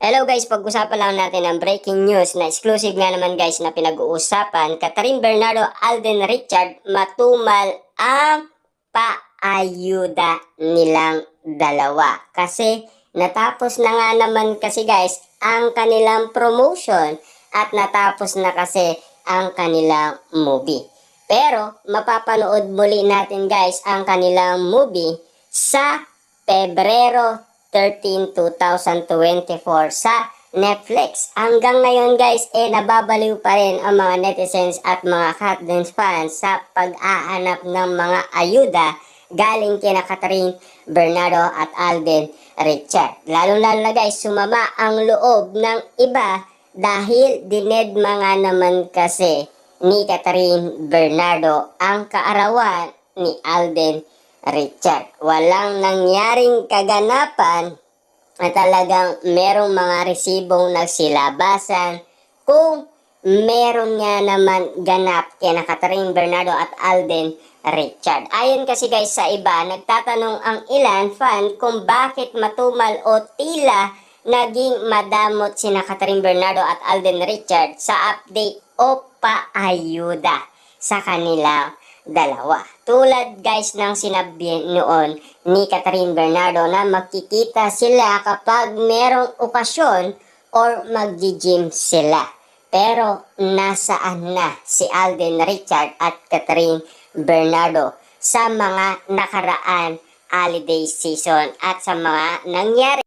Hello guys, pag-usapan lang natin ang breaking news na exclusive nga naman guys na pinag-uusapan. Catherine Bernardo, Alden Richard, matumal ang paayuda nilang dalawa. Kasi natapos na nga naman kasi guys ang kanilang promotion at natapos na kasi ang kanilang movie. Pero mapapanood muli natin guys ang kanilang movie sa Pebrero 13, 2024 sa Netflix. Hanggang ngayon guys, nababaliw pa rin ang mga netizens at mga Katdens fans sa pag-aanap ng mga ayuda galing kina Catherine Bernardo at Alden Richard. Lalo-lalo na guys, sumama ang loob ng iba dahil dinedma nga naman kasi ni Catherine Bernardo ang kaarawan ni Alden Richard. Walang nangyaring kaganapan na talagang merong mga resibong nagsilabasan kung meron nga naman ganap kina Catherine Bernardo at Alden Richard. Ayon kasi guys sa iba, nagtatanong ang ilan fan kung bakit matumal o tila naging madamot sina Catherine Bernardo at Alden Richard sa update o paayuda sa kanila dalawa. Tulad guys ng sinabi noon ni Catherine Bernardo na magkikita sila kapag merong okasyon or magji-gym sila. Pero nasaan na si Alden Richard at Catherine Bernardo sa mga nakaraan holiday season at sa mga nangyari